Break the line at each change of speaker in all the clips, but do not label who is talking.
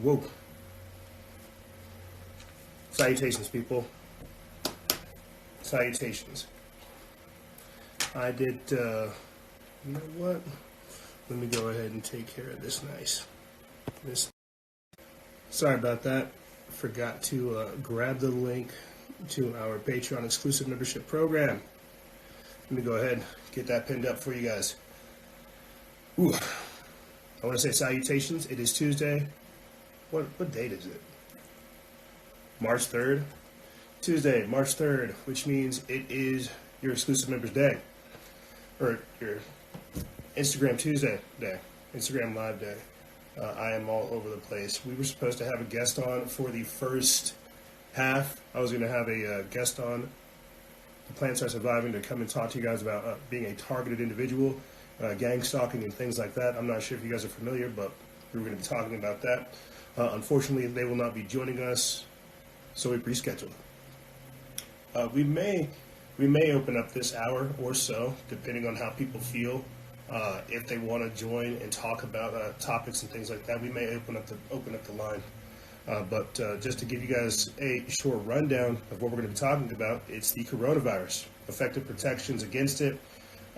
Whoa. Salutations, people. Salutations. I did, you know what? Let me go ahead and take care of this Sorry about that. Forgot to grab the link to our Patreon exclusive membership program. Let me go ahead and get that pinned up for you guys. Ooh. I want to say salutations. It is Tuesday. What date is it? March 3rd? Tuesday, March 3rd, which means it is your exclusive members day. Or your Instagram Tuesday day. Instagram Live day. I am all over the place. We were supposed to have a guest on for the first half. I was going to have a guest on the Plants Are Surviving to come and talk to you guys about being a targeted individual, gang stalking and things like that. I'm not sure if you guys are familiar, but we were going to be talking about that. Unfortunately, they will not be joining us, so we rescheduled. We may open up this hour or so, depending on how people feel. If they want to join and talk about topics and things like that, we may open up the line. But just to give you guys a short rundown of what we're going to be talking about, it's the coronavirus, effective protections against it,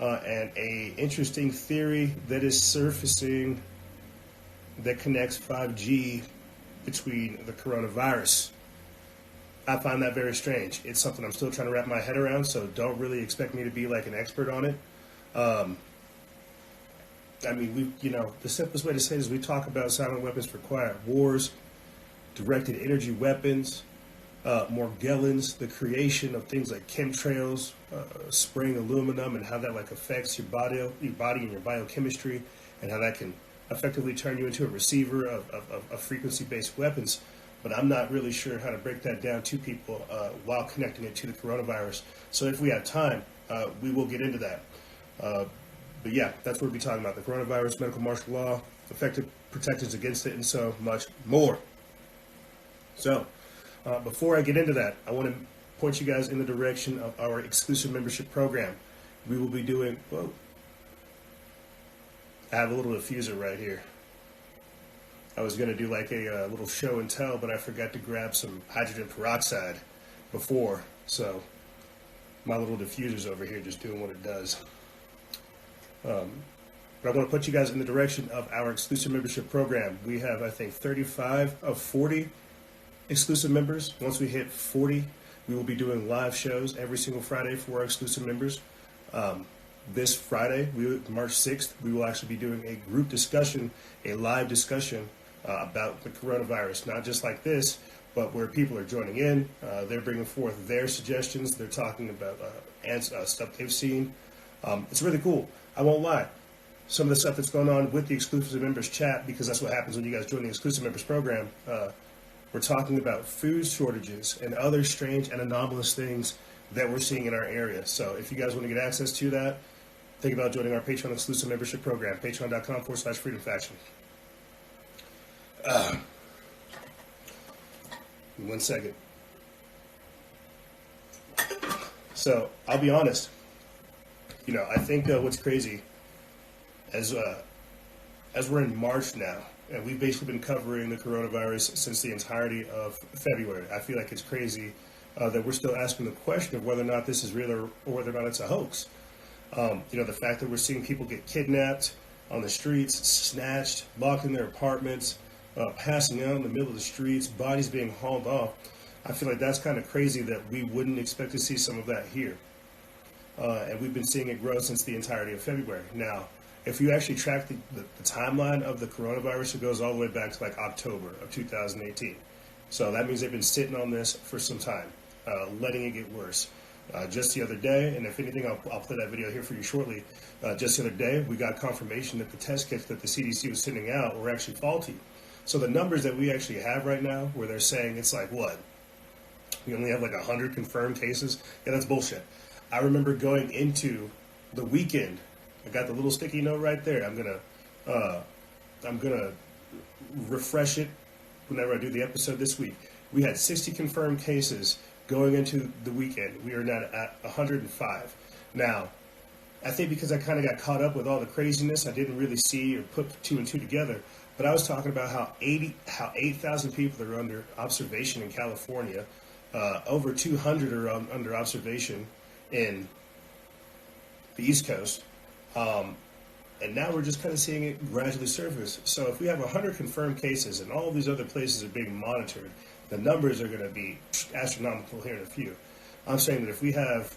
and a interesting theory that is surfacing that connects 5G between the coronavirus. I find that very strange. It's something I'm still trying to wrap my head around, so don't really expect me to be like an expert on it. I mean, the simplest way to say it is we talk about silent weapons for quiet wars, directed energy weapons, Morgellons, the creation of things like chemtrails, spraying aluminum, and how that affects your body and your biochemistry, and how that can effectively turn you into a receiver of frequency-based weapons. But I'm not really sure how to break that down to people while connecting it to the coronavirus. So if we have time, we will get into that. But yeah, that's what we'll be talking about: the coronavirus, medical martial law, effective protections against it, and so much more. So before I get into that, I want to point you guys in the direction of our exclusive membership program. We will be doing, I have a little diffuser right here. I was going to do like a little show and tell, but I forgot to grab some hydrogen peroxide before. So my little diffuser's over here just doing what it does. But I want to put you guys in the direction of our exclusive membership program. We have, I think, 35 of 40 exclusive members. Once we hit 40, we will be doing live shows every single Friday for our exclusive members. This Friday, March 6th, we will actually be doing a group discussion, a live discussion about the coronavirus. Not just like this, but where people are joining in. They're bringing forth their suggestions. They're talking about stuff they've seen. It's really cool. I won't lie. Some of the stuff that's going on with the exclusive members chat, because that's what happens when you guys join the exclusive members program, we're talking about food shortages and other strange and anomalous things that we're seeing in our area. So if you guys want to get access to that, think about joining our Patreon exclusive membership program, patreon.com/freedomfaction. 1 second. So I'll be honest. I think what's crazy, as we're in March now, and we've basically been covering the coronavirus since the entirety of February. I feel like it's crazy that we're still asking the question of whether or not this is real or whether or not it's a hoax. The fact that we're seeing people get kidnapped on the streets, snatched, locked in their apartments, passing out in the middle of the streets, bodies being hauled off. I feel like that's kind of crazy that we wouldn't expect to see some of that here. And we've been seeing it grow since the entirety of February. Now, if you actually track the timeline of the coronavirus, it goes all the way back to October of 2018. So that means they've been sitting on this for some time, letting it get worse. Just the other day, and if anything, I'll play that video here for you shortly. Just the other day, we got confirmation that the test kits that the CDC was sending out were actually faulty. So the numbers that we actually have right now, where they're saying it's we only have 100 confirmed cases. Yeah, that's bullshit. I remember going into the weekend. I got the little sticky note right there. I'm gonna refresh it whenever I do the episode this week. We had 60 confirmed cases going into the weekend. We are now at 105. Now, I think because I kind of got caught up with all the craziness, I didn't really see or put two and two together. But I was talking about how 8,000 people are under observation in California, over 200 are under observation in the East Coast, and now we're just kind of seeing it gradually surface. So if we have 100 confirmed cases and all these other places are being monitored, the numbers are going to be astronomical here in a few. I'm saying that if we have,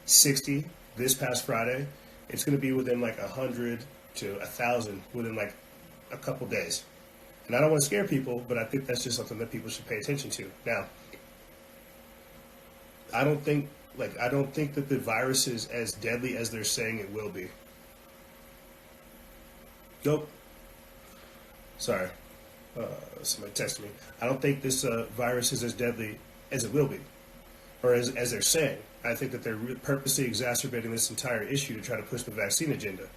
60 this past Friday, it's going to be within like 100 to 1,000 within like a couple days. And I don't want to scare people, but I think that's just something that people should pay attention to. Now, I don't think that the virus is as deadly as they're saying it will be. Nope. Sorry. Somebody texted me. I don't think this virus is as deadly as it will be, or as they're saying. I think that they're purposely exacerbating this entire issue to try to push the vaccine agenda.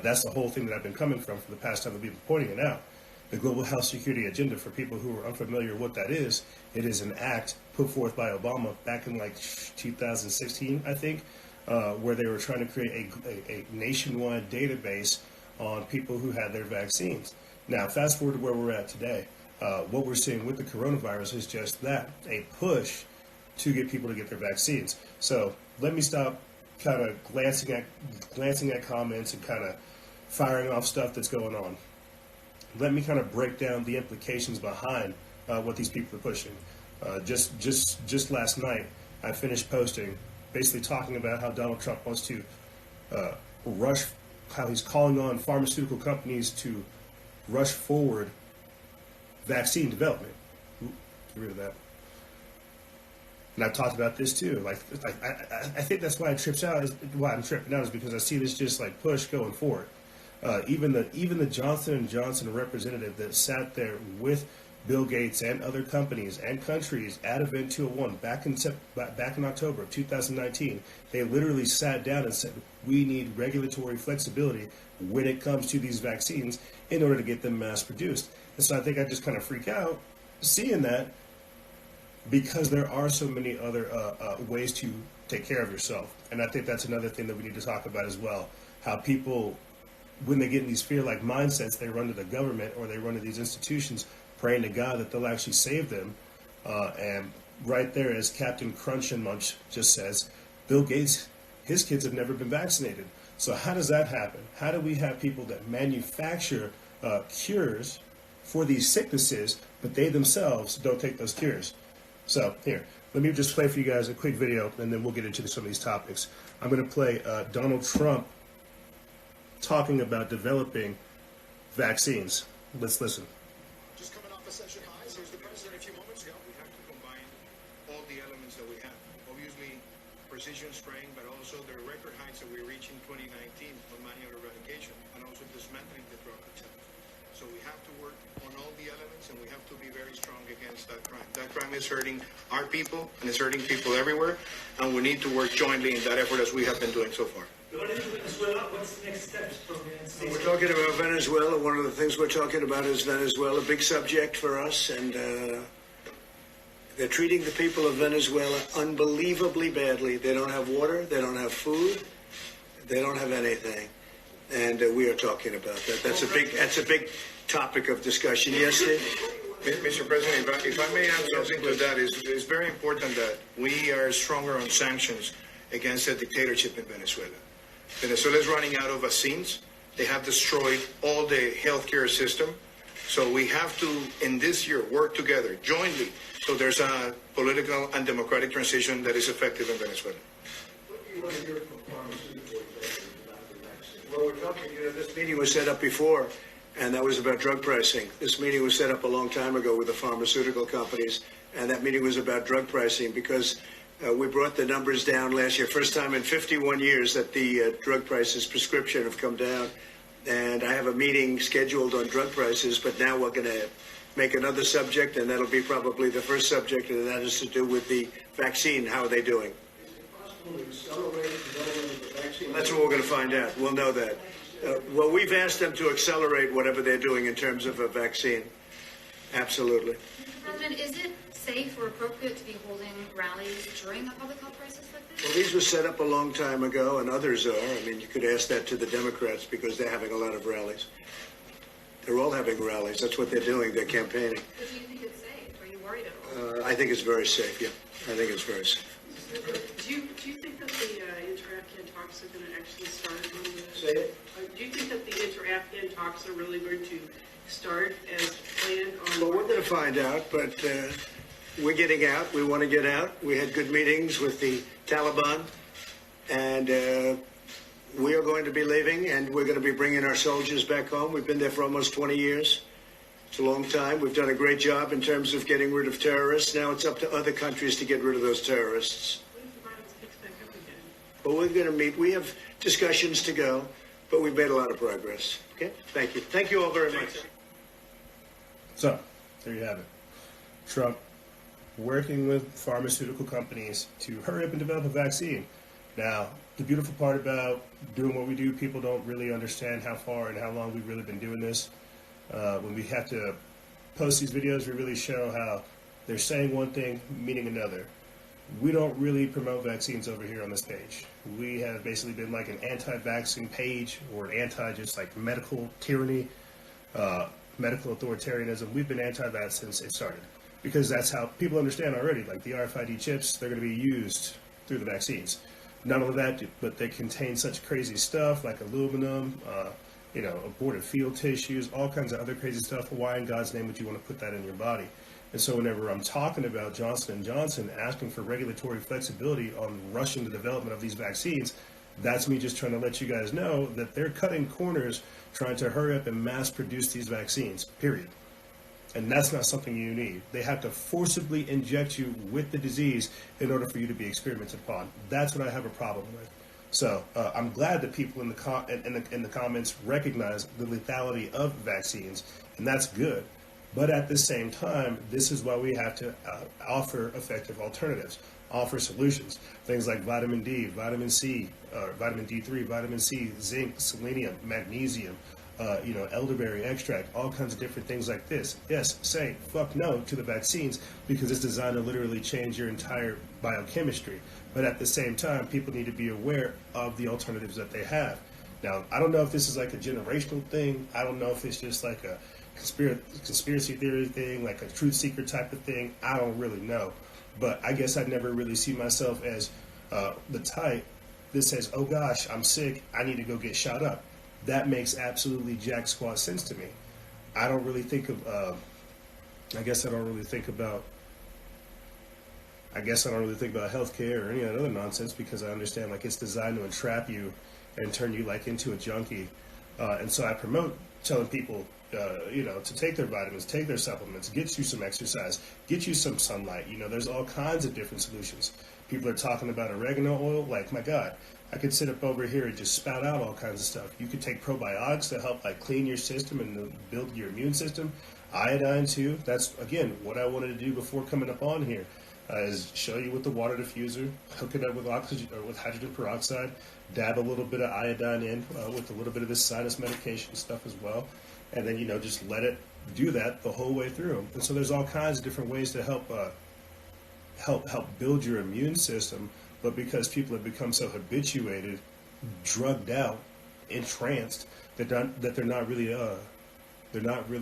That's the whole thing that I've been coming from for the past time that we've been pointing it out. The global health security agenda, for people who are unfamiliar with what that is, it is an act put forth by Obama back in like 2016, I think, where they were trying to create a nationwide database on people who had their vaccines. Now, fast forward to where we're at today. What we're seeing with the coronavirus is just that, a push to get people to get their vaccines. So let me stop kind of glancing at comments and kind of firing off stuff that's going on. Let me kind of break down the implications behind what these people are pushing. Just last night, I finished posting, basically talking about how Donald Trump wants to rush, how he's calling on pharmaceutical companies to rush forward vaccine development. Get rid of that. And I've talked about this too. I think that's why it trips out. Why I'm tripping out is because I see this just like push going forward. Even the Johnson & Johnson representative that sat there with Bill Gates and other companies and countries at Event 201 back in October of 2019, they literally sat down and said, we need regulatory flexibility when it comes to these vaccines in order to get them mass produced. And so I think I just kind of freak out seeing that, because there are so many other ways to take care of yourself. And I think that's another thing that we need to talk about as well, how people, when they get in these fear-like mindsets, they run to the government or they run to these institutions praying to God that they'll actually save them. And right there, as Captain Crunch and Munch just says, Bill Gates, his kids have never been vaccinated. So how does that happen? How do we have people that manufacture cures for these sicknesses, but they themselves don't take those cures? So here, let me just play for you guys a quick video, and then we'll get into some of these topics. I'm going to play Donald Trump talking about developing vaccines. Let's listen.
Just coming off a session highs, here's the president a few moments ago. We have to combine all the elements that we have. Obviously, precision spraying, but also the record heights that we reached in 2019 on manual eradication, and also dismantling the drug itself. So we have to work on all the elements, and we have to be very strong against that crime. That crime is hurting our people, and it's hurting people everywhere, and we need to work jointly in that effort as we have been doing so far.
Venezuela, what's the next steps from the United States?
We're talking about Venezuela. One of the things we're talking about is Venezuela, a big subject for us, and they're treating the people of Venezuela unbelievably badly. They don't have water, they don't have food, they don't have anything, and we are talking about that. That's a big topic of discussion. Yes, Steve? Mr. President, if I may add something to that, it's very important that we are stronger on sanctions against the dictatorship in Venezuela. Venezuela is running out of vaccines. They have destroyed all the healthcare system. So we have to, in this year, work together jointly so there's a political and democratic transition that is effective in Venezuela.
What do you want to hear from pharmaceutical executives about the vaccine?
Well, we're talking, this meeting was set up before, and that was about drug pricing. This meeting was set up a long time ago with the pharmaceutical companies, and that meeting was about drug pricing because we brought the numbers down last year. First time in 51 years that the drug prices, prescription, have come down. And I have a meeting scheduled on drug prices, but now we're going to make another subject, and that'll be probably the first subject, and that has to do with the vaccine. How are they doing?
Is it possible to accelerate the development of the vaccine?
That's what we're going to find out. We'll know that. Well, we've asked them to accelerate whatever they're doing in terms of a vaccine. Absolutely.
President, is it safe or appropriate to be holding rallies during a public health crisis like this?
Well, these were set up a long time ago, and others are. I mean, you could ask that to the Democrats because they're having a lot of rallies. They're all having rallies. That's what they're doing. They're campaigning.
But do you think it's safe? Are you worried at all?
I think it's very safe, yeah. I think it's very safe.
Do you think that the inter-Afghan talks are going to actually start?
Say it.
Do you think that the inter-Afghan talks are really going to start as planned on?
Well, we're going to find out, but we're getting out. We want to get out. We had good meetings with the Taliban, and we are going to be leaving, and we're going to be bringing our soldiers back home. We've been there for almost 20 years. It's a long time. We've done a great job in terms of getting rid of terrorists. Now it's up to other countries to get rid of those terrorists.
What if the violence picks back up again?
But we're going to meet. We have discussions to go, but we've made a lot of progress. Okay? Thank you. Thank you all very much.
So, there you have it. Trump working with pharmaceutical companies to hurry up and develop a vaccine. Now, the beautiful part about doing what we do, people don't really understand how far and how long we've really been doing this. When we have to post these videos, we really show how they're saying one thing, meaning another. We don't really promote vaccines over here on this page. We have basically been like an anti-vaccine page or an anti-just like medical tyranny, medical authoritarianism. We've been anti-that since it started because that's how people understand already. Like the RFID chips, they're going to be used through the vaccines. Not only that, but they contain such crazy stuff like aluminum, aborted fetal tissues, all kinds of other crazy stuff. Why in God's name would you want to put that in your body? And so whenever I'm talking about Johnson & Johnson asking for regulatory flexibility on rushing the development of these vaccines, that's me just trying to let you guys know that they're cutting corners trying to hurry up and mass produce these vaccines, period. And that's not something you need. They have to forcibly inject you with the disease in order for you to be experimented upon. That's what I have a problem with. So I'm glad that people in the comments recognize the lethality of vaccines, and that's good. But at the same time, this is why we have to offer effective alternatives, offer solutions. Things like vitamin D, vitamin C, vitamin D3, vitamin C, zinc, selenium, magnesium, elderberry extract, all kinds of different things like this. Yes, say fuck no to the vaccines because it's designed to literally change your entire biochemistry. But at the same time, people need to be aware of the alternatives that they have. Now, I don't know if this is like a generational thing. I don't know if it's just like a conspiracy theory thing, like a truth seeker type of thing. I don't really know. But I guess I'd never really see myself as the type that says, oh gosh, I'm sick, I need to go get shot up. That makes absolutely jack squat sense to me. I don't really think of, I guess I don't really think about healthcare or any other nonsense because I understand like it's designed to entrap you and turn you like into a junkie. And so I promote telling people, to take their vitamins, take their supplements, get you some exercise, get you some sunlight. There's all kinds of different solutions. People are talking about oregano oil. Like, my God, I could sit up over here and just spout out all kinds of stuff. You could take probiotics to help like clean your system and build your immune system. Iodine too. That's again what I wanted to do before coming up on here. Is show you with the water diffuser, hook it up with oxygen or with hydrogen peroxide, dab a little bit of iodine in with a little bit of this sinus medication stuff as well, and then just let it do that the whole way through. And so there's all kinds of different ways to help build your immune system, but because people have become so habituated, drugged out, entranced that they're not really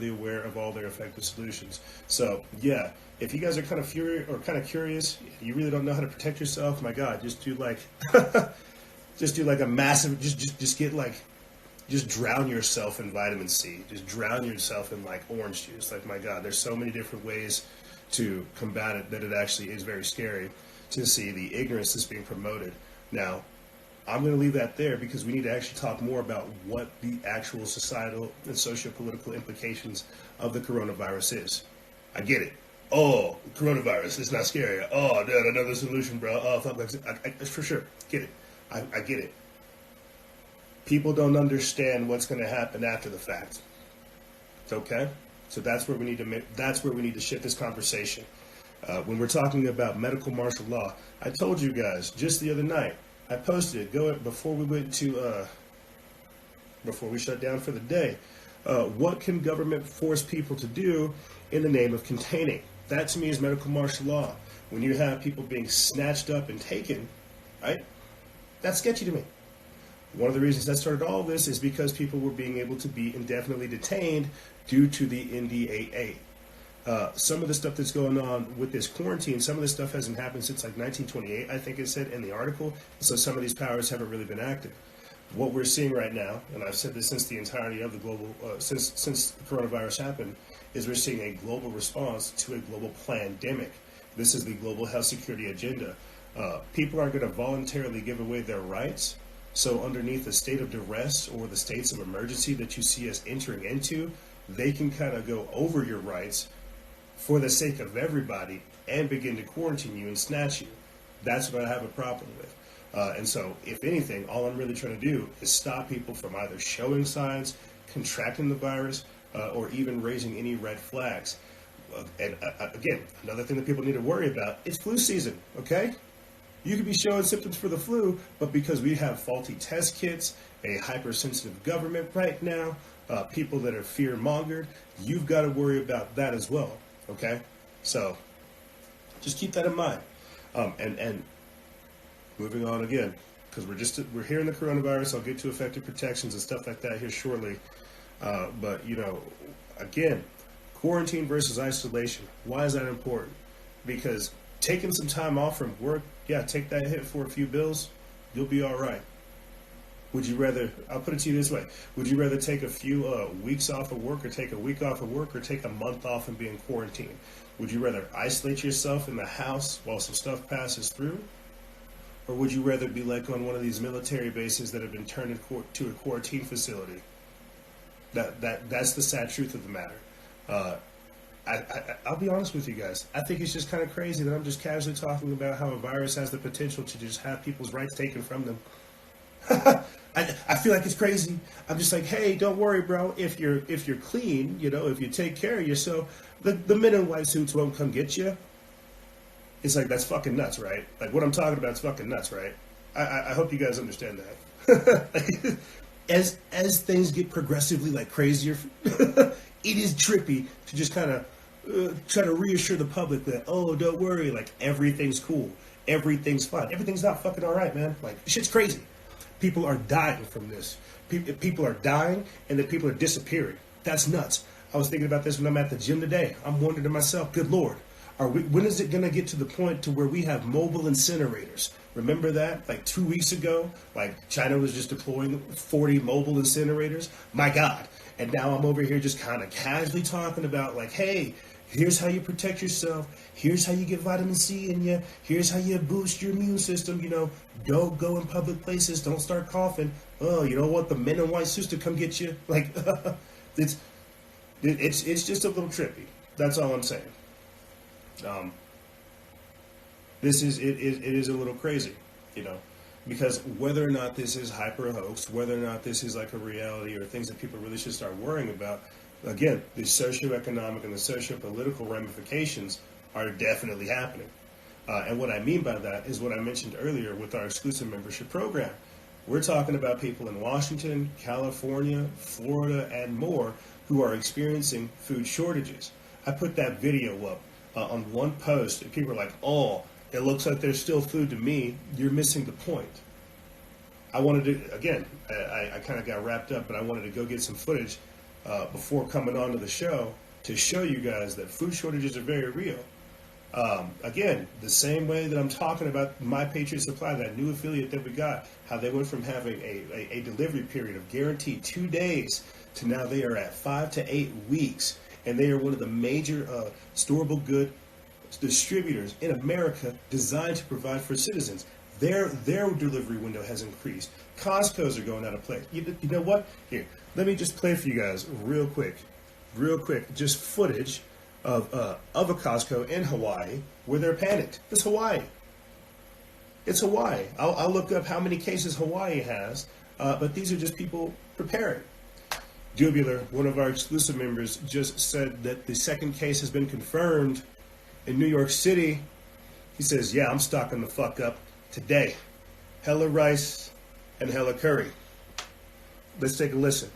aware of all their effective solutions. So yeah. If you guys are kind of curious, you really don't know how to protect yourself, my God, just do like a massive, just drown yourself in vitamin C. Just drown yourself in like orange juice. Like, my God, there's so many different ways to combat it that it actually is very scary to see the ignorance that's being promoted. Now, I'm going to leave that there because we need to actually talk more about what the actual societal and socio-political implications of the coronavirus is. I get it. Oh, coronavirus, it's not scary. Oh, dude, another solution, bro. Oh, fuck, I for sure, get it. I get it. People don't understand what's going to happen after the fact. Okay? So that's where we need to shift this conversation. When we're talking about medical martial law, I told you guys just the other night, I posted it, before we shut down for the day, what can government force people to do in the name of containing? That to me is medical martial law. When you have people being snatched up and taken, right? That's sketchy to me. One of the reasons that started all this is because people were being able to be indefinitely detained due to the NDAA. Some of the stuff that's going on with this quarantine, some of this stuff hasn't happened since like 1928, I think it said in the article. So some of these powers haven't really been active. What we're seeing right now, and I've said this since the entirety of the global, since the coronavirus happened, is we're seeing a global response to a global pandemic. This is the global health security agenda. People aren't going to voluntarily give away their rights. So underneath the state of duress or the states of emergency that you see us entering into, they can kind of go over your rights for the sake of everybody and begin to quarantine you and snatch you. That's what I have a problem with. And so, if anything, all I'm really trying to do is stop people from either showing signs, contracting the virus, or even raising any red flags. And again, another thing that people need to worry about, it's flu season, okay? You could be showing symptoms for the flu, but because we have faulty test kits, a hypersensitive government right now, people that are fear-mongered, you've got to worry about that as well, okay? So, just keep that in mind. And moving on again, because we're here in the coronavirus. I'll get to effective protections and stuff like that here shortly. But, you know, again, quarantine versus isolation. Why is that important? Because taking some time off from work, yeah, take that hit for a few bills, you'll be all right. Would you rather, I'll put it to you this way, would you rather take a few weeks off of work or take a week off of work or take a month off and be in quarantine? Would you rather isolate yourself in the house while some stuff passes through? Or would you rather be like on one of these military bases that have been turned into a quarantine facility? That's the sad truth of the matter. I'll be honest with you guys. I think it's just kind of crazy that I'm just casually talking about how a virus has the potential to just have people's rights taken from them. I feel like it's crazy. I'm just like, hey, don't worry, bro. If you're clean, you know, if you take care of yourself, the men in white suits won't come get you. It's like, that's fucking nuts, right? Like, what I'm talking about is fucking nuts, right? I hope you guys understand that. As things get progressively, like, crazier, it is trippy to just kind of try to reassure the public that, oh, don't worry, like, everything's cool. Everything's fine. Everything's not fucking all right, man. Like, shit's crazy. People are dying from this. People are dying, and then people are disappearing. That's nuts. I was thinking about this when I'm at the gym today. I'm wondering to myself, good Lord, when is it going to get to the point to where we have mobile incinerators? Remember that? Like 2 weeks ago, like China was just deploying 40 mobile incinerators. My God. And now I'm over here just kind of casually talking about like, hey, here's how you protect yourself. Here's how you get vitamin C in you. Here's how you boost your immune system. You know, don't go in public places. Don't start coughing. Oh, you don't want the men in white suits to come get you. Like, it's just a little trippy. That's all I'm saying. It is a little crazy, you know, because whether or not this is hyper hoax, whether or not this is like a reality or things that people really should start worrying about, again, the socioeconomic and the socio-political ramifications are definitely happening. And what I mean by that is what I mentioned earlier with our exclusive membership program. We're talking about people in Washington, California, Florida, and more who are experiencing food shortages. I put that video up on one post, and people are like, oh, it looks like there's still food to me. You're missing the point. I wanted to, again, I kind of got wrapped up, but I wanted to go get some footage before coming on to the show to show you guys that food shortages are very real. Again, the same way that I'm talking about My Patriot Supply, that new affiliate that we got, how they went from having a delivery period of guaranteed 2 days to now they are at 5 to 8 weeks. And they are one of the major storable good distributors in America designed to provide for citizens. Their delivery window has increased. Costco's are going out of place. You know what? Here, let me just play for you guys real quick, just footage of a Costco in Hawaii where they're panicked. It's Hawaii. It's Hawaii. I'll look up how many cases Hawaii has, but these are just people preparing. Dubular, one of our exclusive members, just said that the second case has been confirmed in New York City. He says, yeah, I'm stocking the fuck up today. Hella rice and hella curry. Let's take a listen.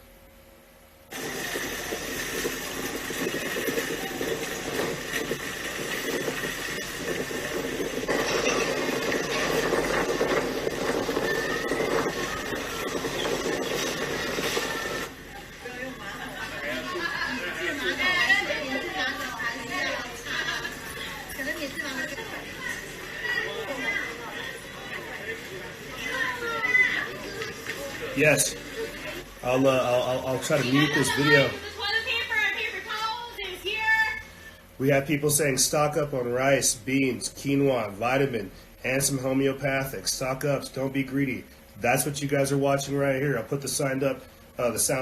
Yes. I'll try to mute this video. We have people saying stock up on rice, beans, quinoa, vitamin, and some homeopathic. Stock ups. Don't be greedy. That's what you guys are watching right here. I'll put the sound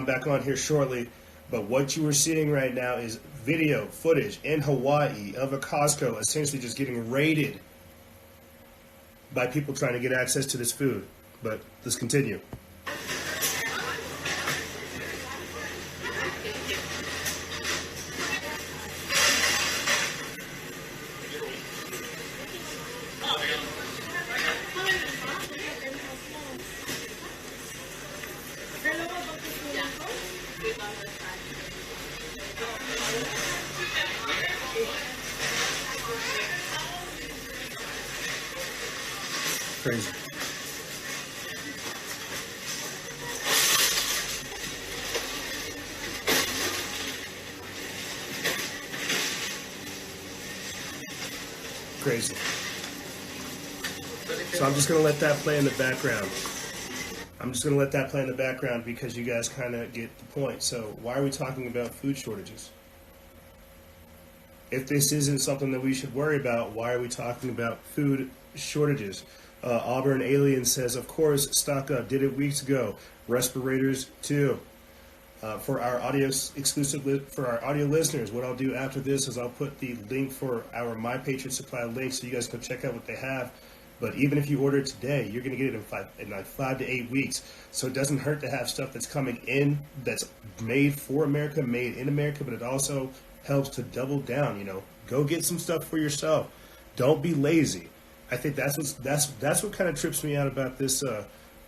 back on here shortly. But what you are seeing right now is video footage in Hawaii of a Costco essentially just getting raided by people trying to get access to this food. But let's continue. Crazy. Crazy. So I'm just going to let that play in the background. Because you guys kind of get the point. So why are we talking about food shortages? If this isn't something that we should worry about, why are we talking about food shortages? Auburn Alien says, of course, stock up. Did it weeks ago. Respirators too. For our audio listeners, what I'll do after this is I'll put the link for our My Patriot Supply link so you guys can check out what they have. But even if you order it today, you're going to get it in like 5 to 8 weeks. So it doesn't hurt to have stuff that's coming in that's made for America, made in America, but it also helps to double down. Go get some stuff for yourself. Don't be lazy. I think that's what kind of trips me out about this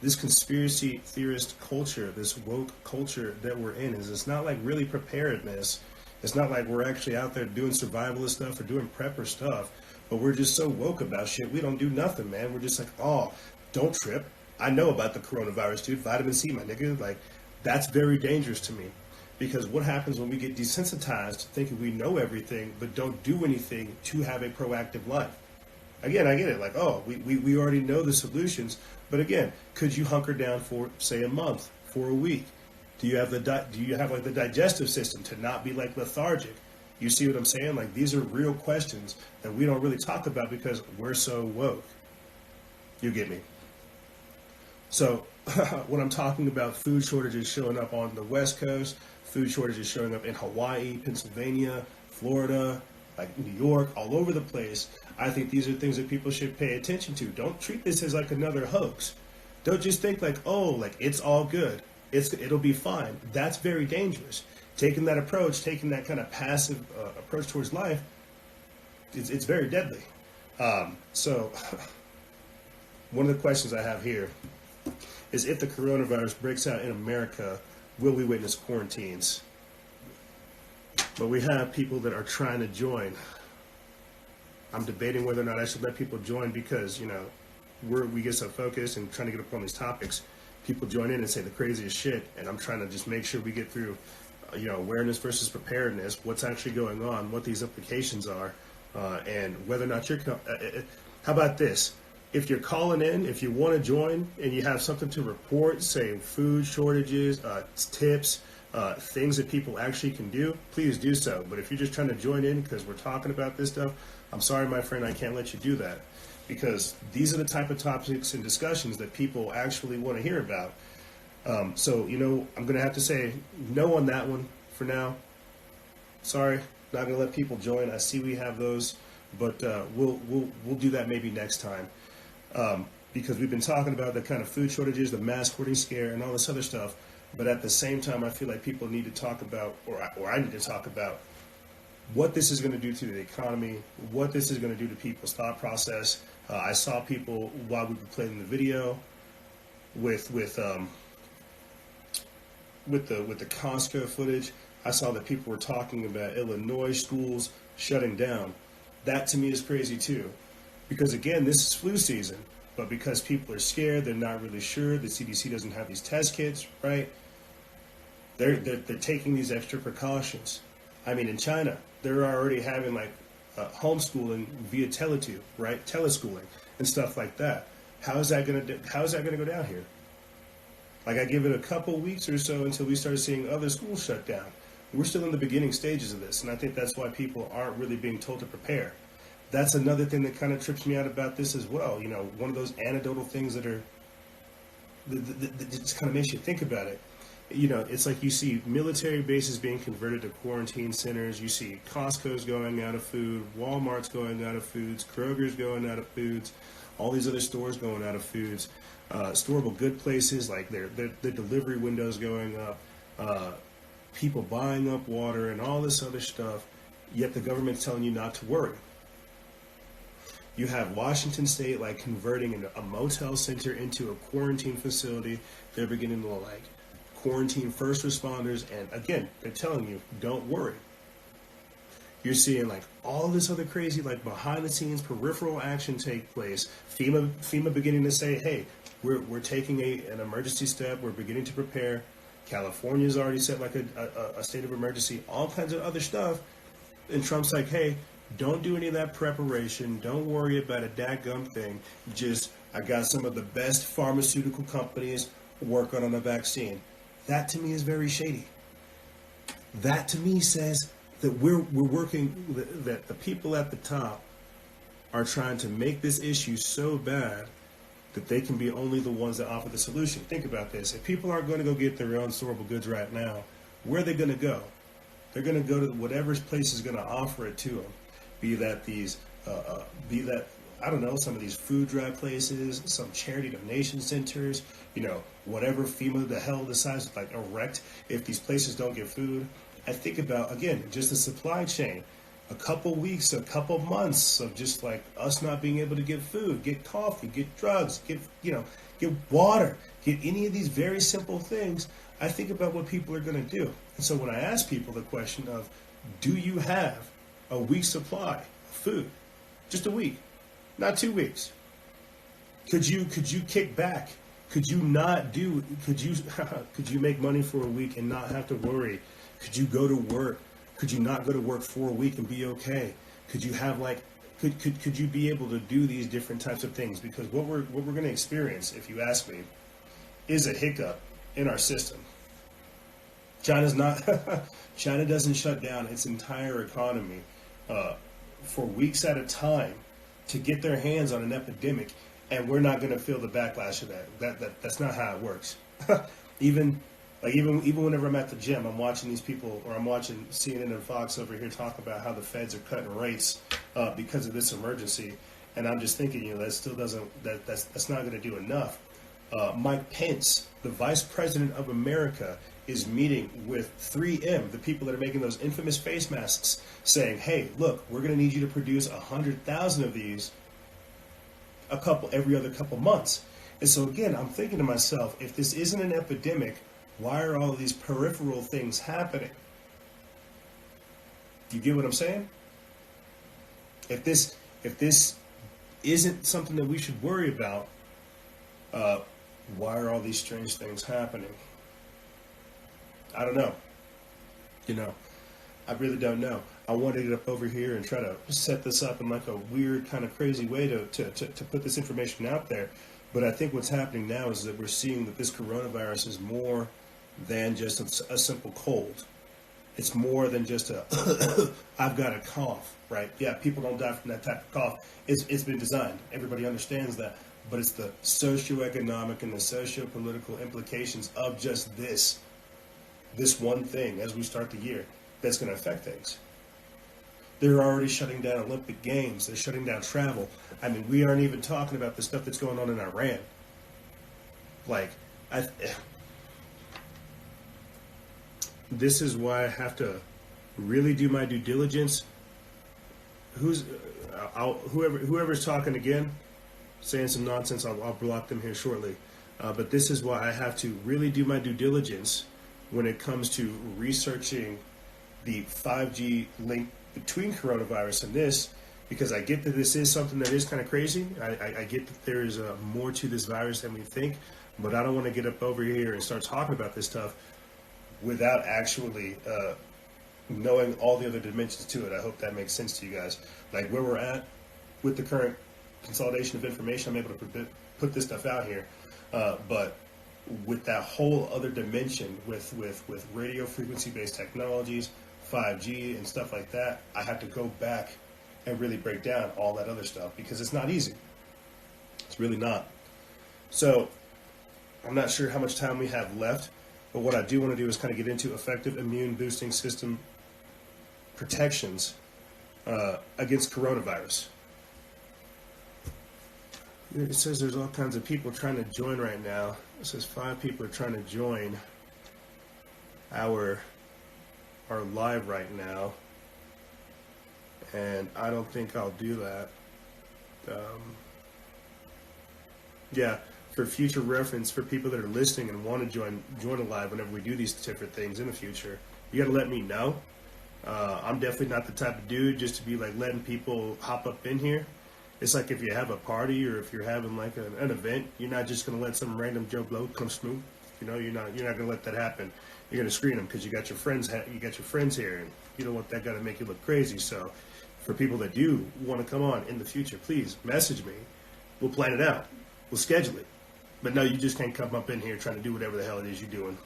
this conspiracy theorist culture, this woke culture that we're in. Is it's not like really preparedness. It's not like we're actually out there doing survivalist stuff or doing prepper stuff. But we're just so woke about shit. We don't do nothing, man. We're just like, oh, don't trip. I know about the coronavirus, dude. Vitamin C, my nigga. Like, that's very dangerous to me. Because what happens when we get desensitized, thinking we know everything, but don't do anything to have a proactive life? Again, I get it. Like, oh, we already know the solutions. But again, could you hunker down for, say, a month, for a week? Do you have like the digestive system to not be like lethargic? You see what I'm saying? Like, these are real questions that we don't really talk about because we're so woke. You get me? So when I'm talking about food shortages showing up on the West Coast, food shortages showing up in Hawaii, Pennsylvania, Florida, like New York, all over the place, I think these are things that people should pay attention to. Don't treat this as like another hoax. Don't just think like, oh, like it's all good. It'll be fine. That's very dangerous. Taking that approach, taking that kind of passive approach towards life, it's very deadly. So one of the questions I have here is, if the coronavirus breaks out in America, will we witness quarantines? But we have people that are trying to join. I'm debating whether or not I should let people join because, we get so focused and trying to get up on these topics. People join in and say the craziest shit, and I'm trying to just make sure we get through awareness versus preparedness, what's actually going on, what these implications are, and whether or not you're... how about this? If you're calling in, if you want to join, and you have something to report, say food shortages, tips, things that people actually can do, please do so. But if you're just trying to join in because we're talking about this stuff, I'm sorry, my friend, I can't let you do that. Because these are the type of topics and discussions that people actually want to hear about. So, I'm going to have to say no on that one for now. Sorry, not going to let people join. I see we have those, but we'll do that maybe next time. Because we've been talking about the kind of food shortages, the mass hoarding scare, and all this other stuff. But at the same time, I feel like people need to talk about, or I need to talk about, what this is going to do to the economy, what this is going to do to people's thought process. I saw people while we were playing the video with the Costco footage. I saw that people were talking about Illinois schools shutting down. That to me is crazy too, because again, this is flu season, but because people are scared, they're not really sure. The CDC doesn't have these test kits, right? They're taking these extra precautions. I mean, in China, they're already having like homeschooling via teletube, right? Teleschooling and stuff like that. How is that going to go down here? Like, I give it a couple weeks or so until we start seeing other schools shut down. We're still in the beginning stages of this, and I think that's why people aren't really being told to prepare. That's another thing that kind of trips me out about this as well. You know, one of those anecdotal things that just kind of makes you think about it. You know, it's like you see military bases being converted to quarantine centers. You see Costco's going out of food, Walmart's going out of foods, Kroger's going out of foods, all these other stores going out of foods. Storable good places, like their delivery windows going up, people buying up water and all this other stuff, yet the government's telling you not to worry. You have Washington State like converting a motel center into a quarantine facility. They're beginning to like quarantine first responders, and again, they're telling you, don't worry. You're seeing like all this other crazy, like behind the scenes peripheral action take place. FEMA beginning to say, hey, we're taking an emergency step. We're beginning to prepare. California's already set like a state of emergency. All kinds of other stuff. And Trump's like, hey, don't do any of that preparation. Don't worry about a dadgum thing. Just, I got some of the best pharmaceutical companies working on a vaccine. That to me is very shady. That to me says that we're working, that the people at the top are trying to make this issue so bad that they can be only the ones that offer the solution. Think about this. If people aren't going to go get their own storable goods right now, where are they going to go? They're going to go to whatever place is going to offer it to them. Be that I don't know, some of these food drive places, some charity donation centers, you know, whatever FEMA the hell decides to like erect if these places don't get food. I think about, again, just the supply chain. A couple weeks, a couple months of just like us not being able to get food, get coffee, get drugs, get water, get any of these very simple things. I think about what people are going to do. And so when I ask people the question of, do you have a week's supply of food? Just a week, not 2 weeks. Could you kick back? Could you make money for a week and not have to worry? Could you go to work? Could you not go to work for a week and be okay? Could you have like, could you be able to do these different types of things? Because what we're going to experience, if you ask me, is a hiccup in our system. China doesn't shut down its entire economy for weeks at a time to get their hands on an epidemic, and we're not going to feel the backlash of that. That's not how it works. Even whenever I'm at the gym, I'm watching these people, or I'm watching CNN and Fox over here talk about how the feds are cutting rates because of this emergency, and I'm just thinking, you know, that still doesn't, that's not going to do enough. Mike Pence, the Vice President of America, is meeting with 3M, the people that are making those infamous face masks, saying, hey, look, we're going to need you to produce 100,000 of these every other couple months. And so again, I'm thinking to myself, if this isn't an epidemic, why are all these peripheral things happening? Do you get what I'm saying? If this isn't something that we should worry about, why are all these strange things happening? I don't know. You know, I really don't know. I wanted to get up over here and try to set this up in like a weird kind of crazy way to put this information out there. But I think what's happening now is that we're seeing that this coronavirus is more than just a simple cold. It's more than just I've got a cough, right? Yeah, people don't die from that type of cough. It's been designed. Everybody understands that. But it's the socioeconomic and the socio-political implications of just this one thing as we start the year that's going to affect things. They're already shutting down Olympic Games. They're shutting down travel. I mean, we aren't even talking about the stuff that's going on in Iran. Like, this is why I have to really do my due diligence. Whoever's talking again, saying some nonsense, I'll block them here shortly. But this is why I have to really do my due diligence when it comes to researching the 5G link between coronavirus and this, because I get that this is something that is kind of crazy. I get that there is more to this virus than we think, but I don't want to get up over here and start talking about this stuff without actually knowing all the other dimensions to it. I hope that makes sense to you guys. Like where we're at with the current consolidation of information, I'm able to put this stuff out here. But with that whole other dimension with radio frequency based technologies, 5G and stuff like that, I have to go back and really break down all that other stuff because it's not easy. It's really not. So I'm not sure how much time we have left, but what I do want to do is kind of get into effective immune boosting system protections against coronavirus. It says there's all kinds of people trying to join right now. It says 5 people are trying to join our live right now, and I don't think I'll do that. Yeah, for future reference, for people that are listening and want to join a live whenever we do these different things in the future, you got to let me know. I'm definitely not the type of dude just to be like letting people hop up in here. It's like if you have a party or if you're having like an event, you're not just gonna let some random Joe Blow come smooth. You know, you're not gonna let that happen. You're gonna screen them because you got your friends here, and you don't want that guy to make you look crazy. So, for people that do want to come on in the future, please message me. We'll plan it out. We'll schedule it. But no, you just can't come up in here trying to do whatever the hell it is you're doing.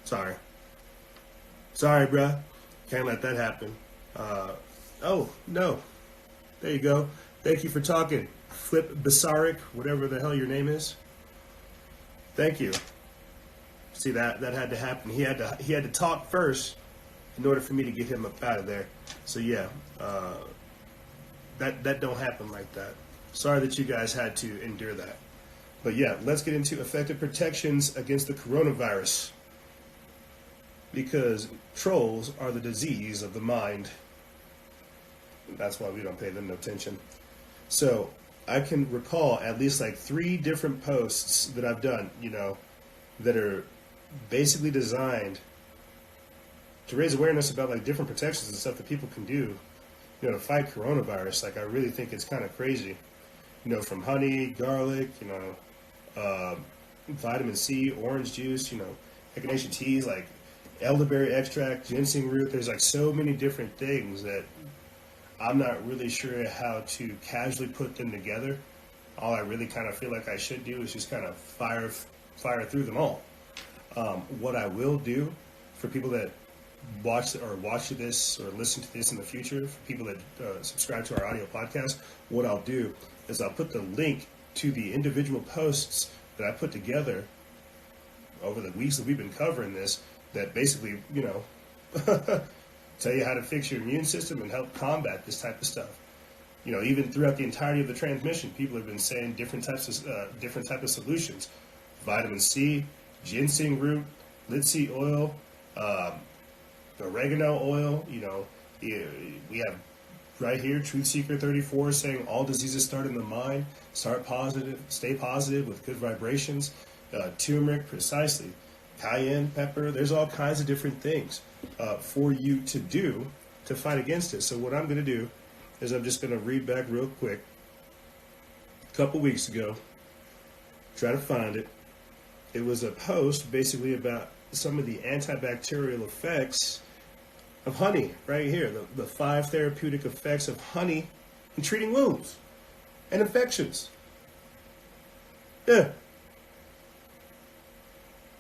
Sorry, bruh. Can't let that happen. Oh no, there you go. Thank you for talking. Flip Basaric, whatever the hell your name is. Thank you. See, that had to happen. He had to talk first in order for me to get him up out of there. So yeah, that don't happen like that. Sorry that you guys had to endure that. But yeah, let's get into effective protections against the coronavirus. Because trolls are the disease of the mind. That's why we don't pay them no attention. So I can recall at least like 3 different posts that I've done, that are basically designed to raise awareness about like different protections and stuff that people can do, to fight coronavirus. Like I really think it's kind of crazy, from honey, garlic, vitamin C, orange juice, echinacea teas, like elderberry extract, ginseng root. There's like so many different things that I'm not really sure how to casually put them together. All I really kind of feel like I should do is just kind of fire through them all. What I will do for people that watch this or listen to this in the future, for people that subscribe to our audio podcast, what I'll do is I'll put the link to the individual posts that I put together over the weeks that we've been covering this, that basically, tell you how to fix your immune system and help combat this type of stuff. Even throughout the entirety of the transmission, people have been saying different type of solutions: vitamin C, ginseng root, linseed oil, oregano oil. We have right here Truth Seeker 34 saying all diseases start in the mind. Start positive, stay positive with good vibrations. Turmeric, precisely. Cayenne pepper. There's all kinds of different things for you to do to fight against it. So what I'm going to do is I'm just going to read back real quick. A couple weeks ago, try to find it. It was a post basically about some of the antibacterial effects of honey right here. The 5 therapeutic effects of honey in treating wounds and infections. Yeah.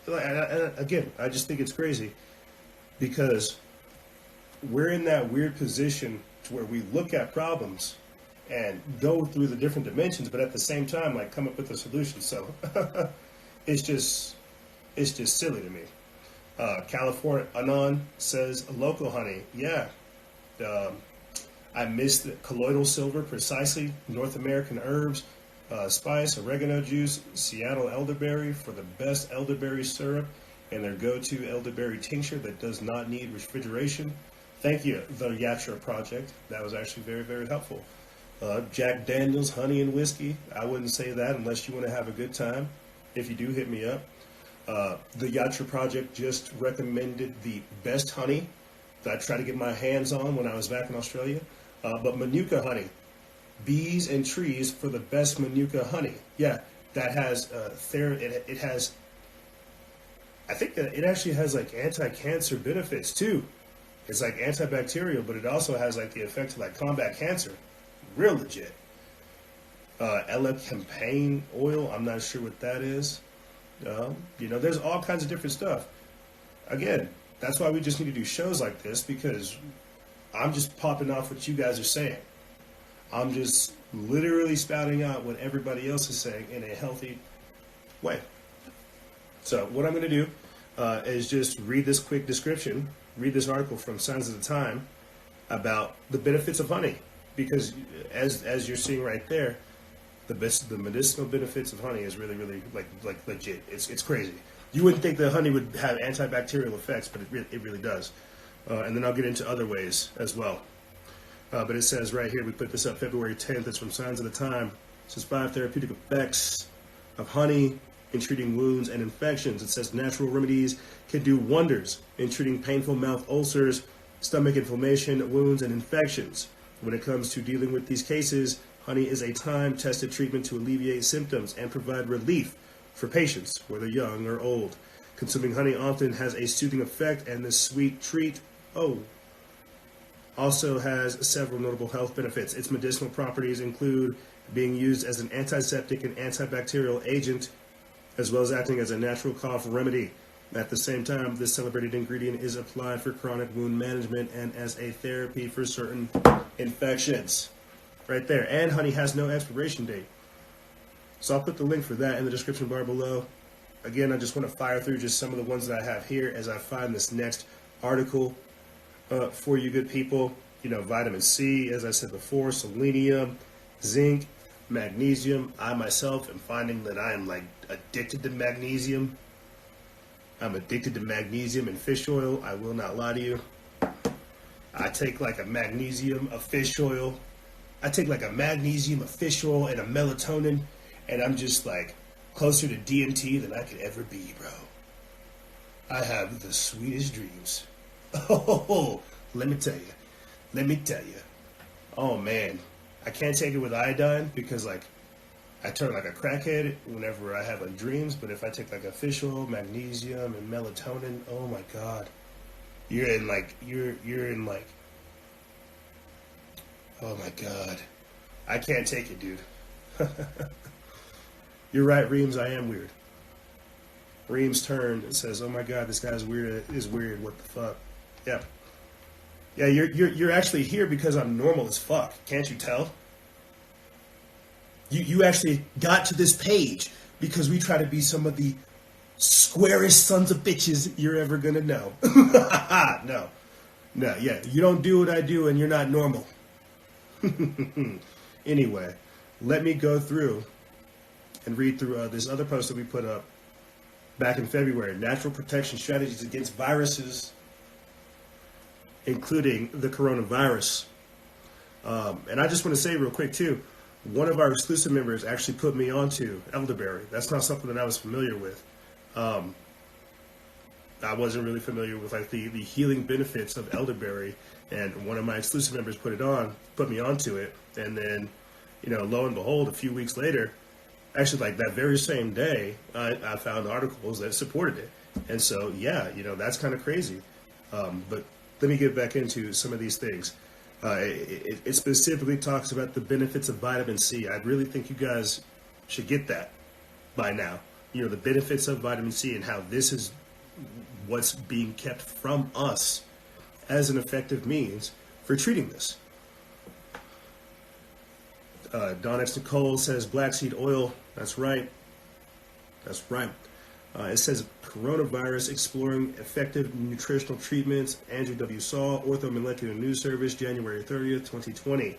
Again, I just think it's crazy because we're in that weird position to where we look at problems and go through the different dimensions, but at the same time, like, come up with a solution. So it's just silly to me. California Anon says local honey. Yeah. I missed the colloidal silver, precisely. North American herbs. Spice, oregano juice, Seattle elderberry for the best elderberry syrup, and their go-to elderberry tincture that does not need refrigeration. Thank you, the Yatra Project. That was actually very, very helpful. Jack Daniels, honey and whiskey. I wouldn't say that unless you want to have a good time. If you do, hit me up. The Yatra Project just recommended the best honey that I tried to get my hands on when I was back in Australia. But Manuka honey. Bees and trees for the best Manuka honey. Yeah, that has it has. I think that it actually has like anti-cancer benefits too. It's like antibacterial, but it also has like the effect to like combat cancer. Real legit. Elecampane oil. I'm not sure what that is. There's all kinds of different stuff. Again, that's why we just need to do shows like this, because I'm just popping off what you guys are saying. I'm just literally spouting out what everybody else is saying in a healthy way. So what I'm going to do is just read this quick description, read this article from Signs of the Time about the benefits of honey, because as you're seeing right there, the medicinal benefits of honey is really, really like legit. It's crazy. You wouldn't think that honey would have antibacterial effects, but it really does. And then I'll get into other ways as well. But it says right here, we put this up February 10th. It's from Signs of the Time. It says 5 therapeutic effects of honey in treating wounds and infections. It says natural remedies can do wonders in treating painful mouth ulcers, stomach inflammation, wounds, and infections. When it comes to dealing with these cases, honey is a time-tested treatment to alleviate symptoms and provide relief for patients, whether young or old. Consuming honey often has a soothing effect, and this sweet treat, also has several notable health benefits. Its medicinal properties include being used as an antiseptic and antibacterial agent, as well as acting as a natural cough remedy. At the same time, this celebrated ingredient is applied for chronic wound management and as a therapy for certain infections. Right there. And honey has no expiration date. So I'll put the link for that in the description bar below. Again, I just want to fire through just some of the ones that I have here as I find this next article for you good people. Vitamin C, as I said before, selenium, zinc, magnesium. I myself am finding that I am addicted to magnesium. I'm addicted to magnesium and fish oil. I will not lie to you. I take a magnesium, a fish oil. I take a magnesium, a fish oil, and a melatonin, and I'm just closer to DMT than I could ever be, bro. I have the sweetest dreams. Oh, let me tell you. Oh man, I can't take it with iodine because I turn like a crackhead whenever I have dreams. But if I take a fish oil, magnesium, and melatonin, oh my god, you're in oh my god, I can't take it, dude. You're right, Reams. I am weird. Reams turned and says, "Oh my god, this guy's weird. Is weird. What the fuck?" Yeah. You're actually here because I'm normal as fuck. Can't you tell? You actually got to this page because we try to be some of the squarest sons of bitches you're ever gonna know. No. Yeah, you don't do what I do, and you're not normal. Anyway, let me go through and read through this other post that we put up back in February. Natural protection strategies against viruses, including the coronavirus. And I just want to say real quick too, one of our exclusive members actually put me onto Elderberry. That's not something that I was familiar with. I wasn't really familiar with the healing benefits of elderberry, and one of my exclusive members put me onto it, and then, lo and behold, a few weeks later, actually that very same day, I found articles that supported it, and so yeah, that's kind of crazy. But let me get back into some of these things. It specifically talks about the benefits of vitamin C. I really think you guys should get that by now. The benefits of vitamin C and how this is what's being kept from us as an effective means for treating this. Don X. Nicole says black seed oil. That's right. It says coronavirus exploring effective nutritional treatments. Andrew W. Saul, Orthomolecular News Service, January 30th, 2020.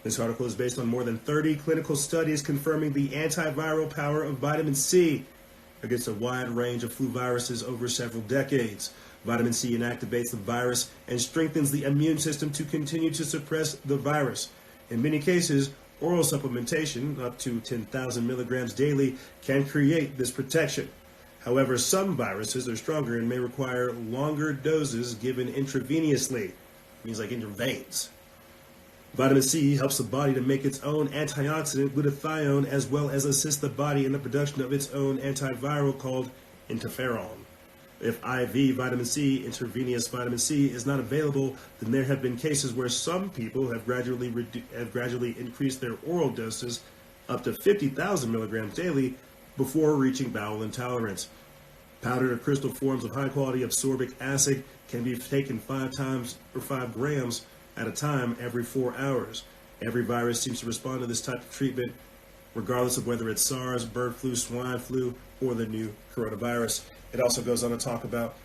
This article is based on more than 30 clinical studies confirming the antiviral power of vitamin C against a wide range of flu viruses over several decades. Vitamin C inactivates the virus and strengthens the immune system to continue to suppress the virus. In many cases, oral supplementation, up to 10,000 milligrams daily, can create this protection. However, some viruses are stronger and may require longer doses given intravenously. It means in your veins. Vitamin C helps the body to make its own antioxidant glutathione, as well as assist the body in the production of its own antiviral called interferon. If IV vitamin C, intravenous vitamin C, is not available, then there have been cases where some people have gradually increased their oral doses up to 50,000 milligrams daily, before reaching bowel intolerance. Powdered or crystal forms of high-quality absorbic acid can be taken 5 times or 5 grams at a time every 4 hours. Every virus seems to respond to this type of treatment, regardless of whether it's SARS, bird flu, swine flu, or the new coronavirus. It also goes on to talk about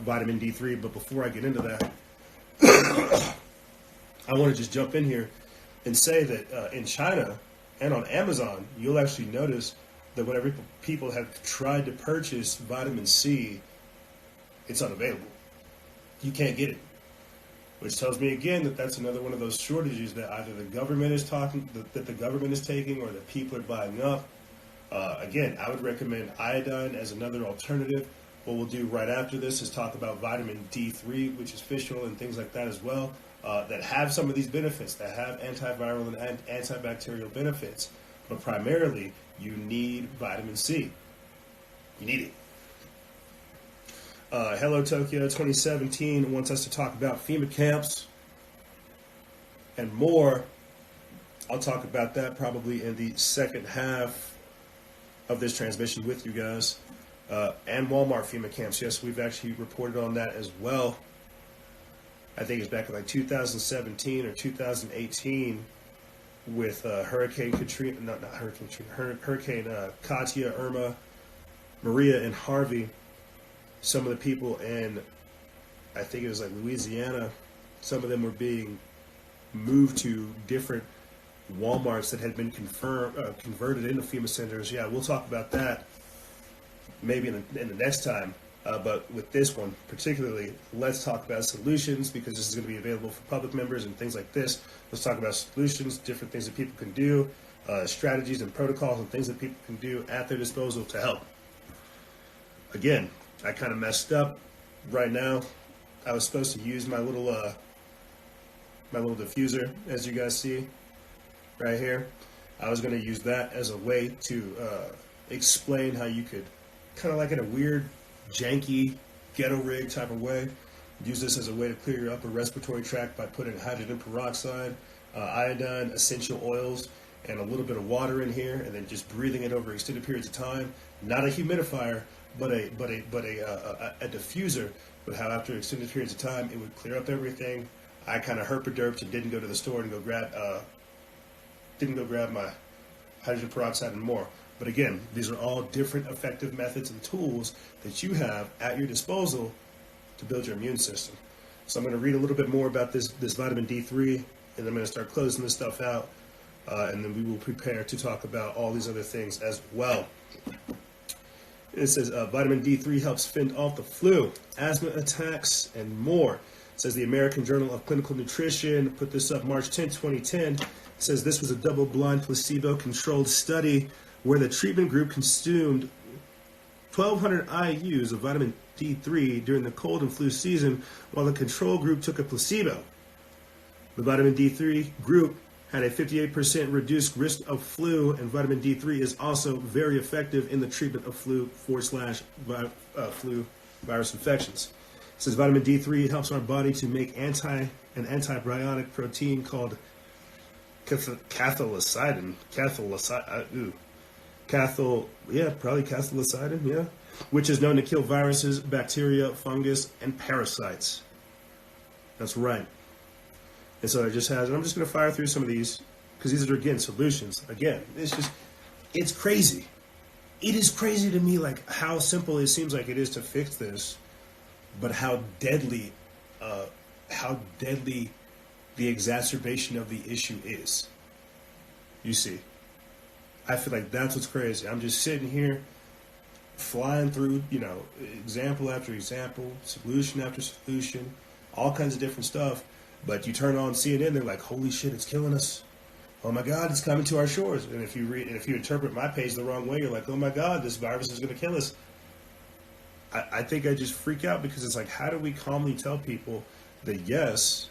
vitamin D3, but before I get into that, I want to just jump in here and say that in China and on Amazon, you'll actually notice that whenever people have tried to purchase vitamin C, it's unavailable. You can't get it. Which tells me again that that's another one of those shortages that either the government is that the government is taking, or that people are buying up. Again, I would recommend iodine as another alternative. What we'll do right after this is talk about vitamin D3, which is fish oil and things like that as well, that have some of these benefits, that have antiviral and antibacterial benefits. But primarily, you need vitamin C. You need it. Hello Tokyo 2017 wants us to talk about FEMA camps and more. I'll talk about that probably in the second half of this transmission with you guys. And Walmart FEMA camps. Yes, we've actually reported on that as well. I think it's back in like 2017 or 2018 with Hurricane Katrina, not Hurricane Katrina, Hurricane Katia, Irma, Maria, and Harvey. Some of the people in, I think it was like Louisiana, some of them were being moved to different Walmarts that had been converted into FEMA centers. Yeah, we'll talk about that maybe in the next time. But with this one particularly, let's talk about solutions, because this is going to be available for public members and things like this. Let's talk about solutions, different things that people can do, strategies and protocols and things that people can do at their disposal to help. Again, I kind of messed up right now. I was supposed to use my little diffuser, as you guys see right here. I was going to use that as a way to explain how you could, kind of like in a weird, janky, ghetto rig type of way, use this as a way to clear your upper respiratory tract by putting hydrogen peroxide, iodine, essential oils, and a little bit of water in here, and then just breathing it over extended periods of time. Not a humidifier, but a diffuser. But how after extended periods of time, it would clear up everything. I kind of herpaderped and didn't go to the store and grab my hydrogen peroxide and more. But again, these are all different effective methods and tools that you have at your disposal to build your immune system. So I'm going to read a little bit more about this vitamin D3, and I'm going to start closing this stuff out, and then we will prepare to talk about all these other things as well. It says vitamin D3 helps fend off the flu, asthma attacks, and more. It says the American Journal of Clinical Nutrition put this up March 10, 2010. It says this was a double-blind placebo-controlled study where the treatment group consumed 1,200 IUs of vitamin D3 during the cold and flu season, while the control group took a placebo. The vitamin D3 group had a 58% reduced risk of flu, and vitamin D3 is also very effective in the treatment of flu virus infections. It says vitamin D3 helps our body to make an antibiotic protein called cathelicidin, which is known to kill viruses, bacteria, fungus, and parasites. That's right. And so it just has, and I'm just going to fire through some of these, because these are, again, solutions. Again, it's crazy. It is crazy to me, like, how simple it seems like it is to fix this, but how deadly the exacerbation of the issue is. You see, I feel like that's what's crazy. I'm just sitting here flying through, example after example, solution after solution, all kinds of different stuff. But you turn on CNN, they're like, holy shit, it's killing us. Oh my God, it's coming to our shores. And if you interpret my page the wrong way, you're like, oh my God, this virus is going to kill us. I think I just freak out, because it's like, how do we calmly tell people that, yes,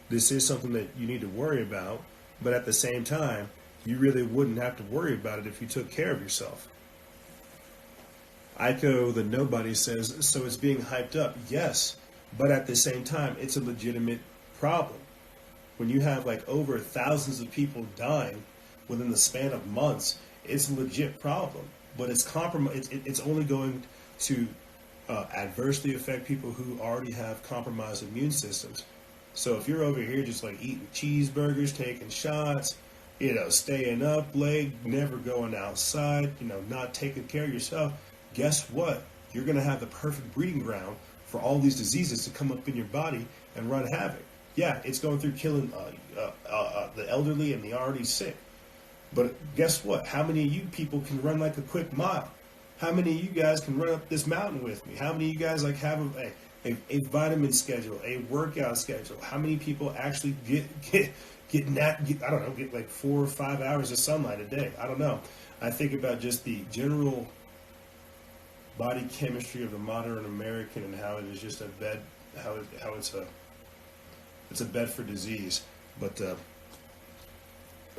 this is something that you need to worry about, but at the same time, you really wouldn't have to worry about it if you took care of yourself. Aiko the Nobody says, so it's being hyped up. Yes, but at the same time, it's a legitimate problem. When you have like over thousands of people dying within the span of months, it's a legit problem. but it's it's only going to adversely affect people who already have compromised immune systems. So if you're over here just like eating cheeseburgers, taking shots, you know, staying up late, never going outside, you know, not taking care of yourself, guess what? You're going to have the perfect breeding ground for all these diseases to come up in your body and run havoc. Yeah, it's going through killing the elderly and the already sick. But guess what? How many of you people can run like a quick mile? How many of you guys can run up this mountain with me? How many of you guys like have a vitamin schedule, a workout schedule? How many people actually get like 4 or 5 hours of sunlight a day? I don't know. I think about just the general body chemistry of the modern American and how it is just a bed, how it's a bed for disease. But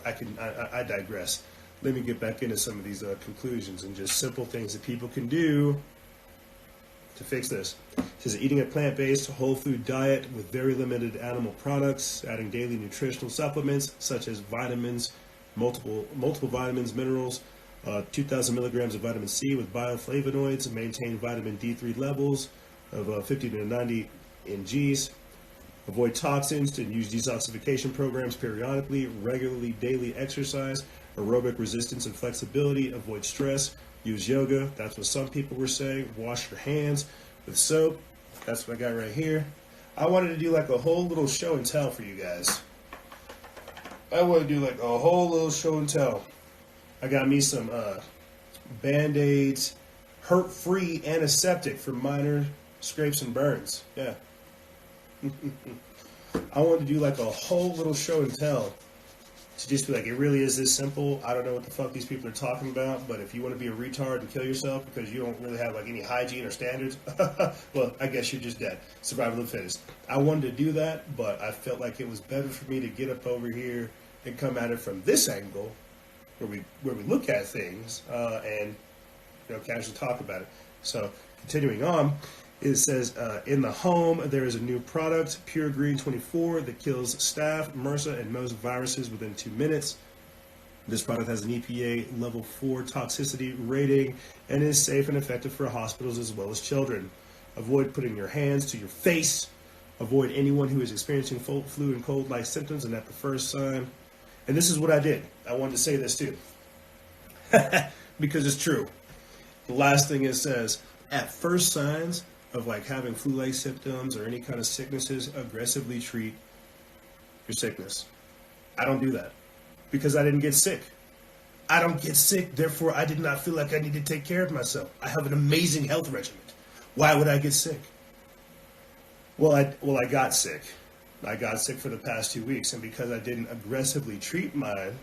I digress. Let me get back into some of these conclusions and just simple things that people can do to fix this. It says eating a plant-based whole food diet with very limited animal products, adding daily nutritional supplements such as vitamins, multiple vitamins, minerals, 2,000 milligrams of vitamin C with bioflavonoids, maintain vitamin D3 levels of 50 to 90 mgs. Avoid toxins and use detoxification programs periodically, regularly daily exercise, aerobic resistance and flexibility, avoid stress, use yoga. That's what some people were saying. Wash your hands with soap. That's what I got right here. I wanted to do like a whole little show and tell for you guys. I want to do like a whole little show and tell. I got me some Band-Aids, hurt-free antiseptic for minor scrapes and burns. Yeah. I wanted to do like a whole little show and tell to just be like, it really is this simple. I don't know what the fuck these people are talking about, but if you want to be a retard and kill yourself because you don't really have like any hygiene or standards, well, I guess you're just dead. Survival of the fittest. I wanted to do that, but I felt like it was better for me to get up over here and come at it from this angle, where we look at things and casually talk about it. So continuing on, it says in the home there is a new product, Pure Green 24, that kills staph, MRSA, and most viruses within 2 minutes. This product has an EPA level 4 toxicity rating and is safe and effective for hospitals as well as children. Avoid putting your hands to your face. Avoid anyone who is experiencing flu and cold-like symptoms and at the first sign. And this is what I did. I wanted to say this too. Because it's true. The last thing it says, at first signs of like having flu-like symptoms or any kind of sicknesses, aggressively treat your sickness. I don't do that because I didn't get sick. I don't get sick, therefore I did not feel like I need to take care of myself. I have an amazing health regimen. Why would I get sick? Well, I got sick. I got sick for the past 2 weeks, and because I didn't aggressively treat mine,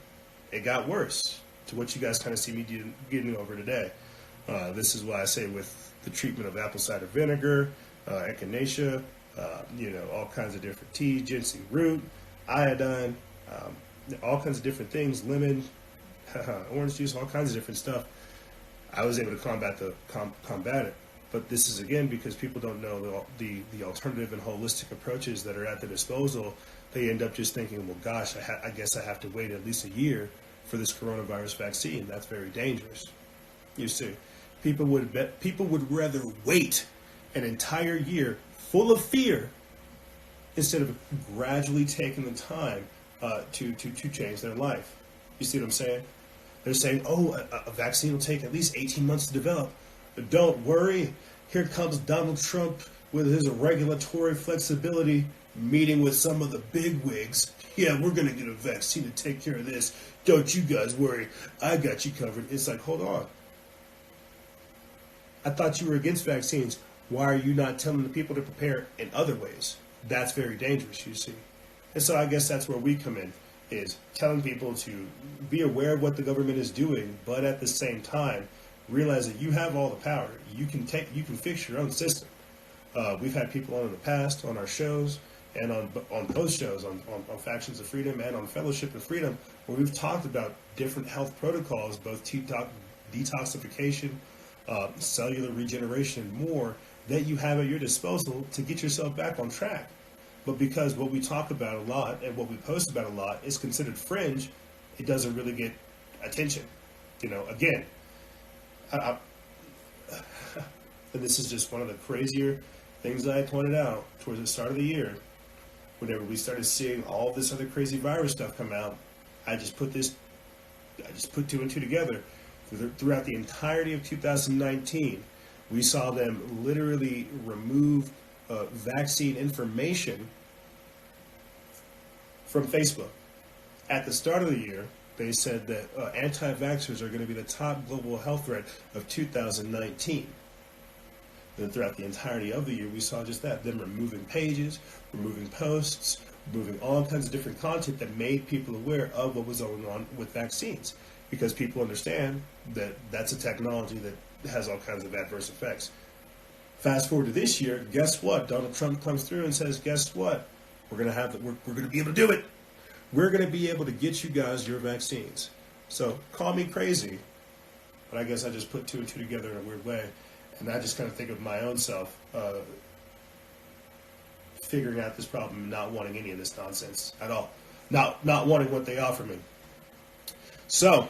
it got worse to what you guys kind of see me getting over today. This is why I say with the treatment of apple cider vinegar, echinacea, all kinds of different teas, ginseng root, iodine, all kinds of different things, lemon, orange juice, all kinds of different stuff. I was able to combat it. But this is, again, because people don't know the alternative and holistic approaches that are at their disposal. They end up just thinking, well, gosh, I guess I have to wait at least a year for this coronavirus vaccine. That's very dangerous. You see, people would rather wait an entire year full of fear instead of gradually taking the time to change their life. You see what I'm saying? They're saying, oh, a vaccine will take at least 18 months to develop. But don't worry, here comes Donald Trump with his regulatory flexibility, meeting with some of the bigwigs. Yeah, we're going to get a vaccine to take care of this. Don't you guys worry, I got you covered. It's like, hold on. I thought you were against vaccines. Why are you not telling the people to prepare in other ways? That's very dangerous, you see. And so I guess that's where we come in, is telling people to be aware of what the government is doing, but at the same time, realize that you have all the power. You can fix your own system. We've had people on in the past on our shows and on both shows, on Factions of Freedom and on Fellowship of Freedom, where we've talked about different health protocols, both detoxification, cellular regeneration, and more, that you have at your disposal to get yourself back on track. But because what we talk about a lot and what we post about a lot is considered fringe, it doesn't really get attention. Again, And this is just one of the crazier things that I pointed out towards the start of the year. Whenever we started seeing all this other crazy virus stuff come out, I just put two and two together. Throughout the entirety of 2019, we saw them literally remove vaccine information from Facebook. At the start of the year, they said that anti-vaxxers are going to be the top global health threat of 2019. Then throughout the entirety of the year, we saw just that, them removing pages, removing posts, removing all kinds of different content that made people aware of what was going on with vaccines. Because people understand that that's a technology that has all kinds of adverse effects. Fast forward to this year, guess what? Donald Trump comes through and says, guess what? We're going to be able to do it. We're going to be able to get you guys your vaccines. So call me crazy, but I guess I just put two and two together in a weird way. And I just kind of think of my own self figuring out this problem and not wanting any of this nonsense at all. Not wanting what they offer me. So,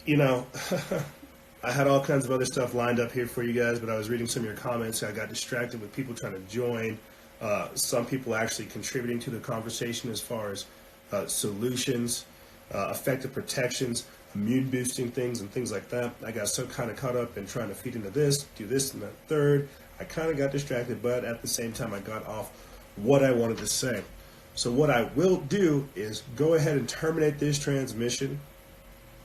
I had all kinds of other stuff lined up here for you guys, but I was reading some of your comments. I got distracted with people trying to join. Some people actually contributing to the conversation as far as solutions, effective protections, immune boosting things and things like that. I got so kind of caught up in trying to feed into this, do this and that third. I kind of got distracted, but at the same time I got off what I wanted to say. So what I will do is go ahead and terminate this transmission,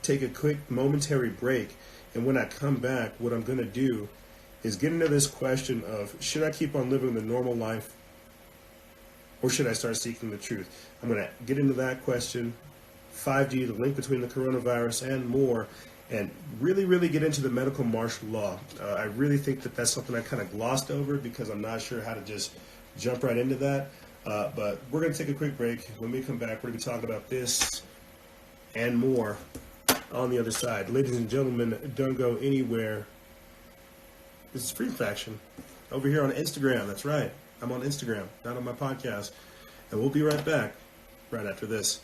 take a quick momentary break, and when I come back, what I'm going to do is get into this question of, should I keep on living the normal life or should I start seeking the truth? I'm going to get into that question, 5G, the link between the coronavirus and more, and really, really get into the medical martial law. I really think that that's something I kind of glossed over because I'm not sure how to just jump right into that. But we're going to take a quick break. When we come back, we're going to be talking about this and more on the other side. Ladies and gentlemen, don't go anywhere. This is Freedom Faction over here on Instagram. That's right. I'm on Instagram, not on my podcast. And we'll be right back right after this.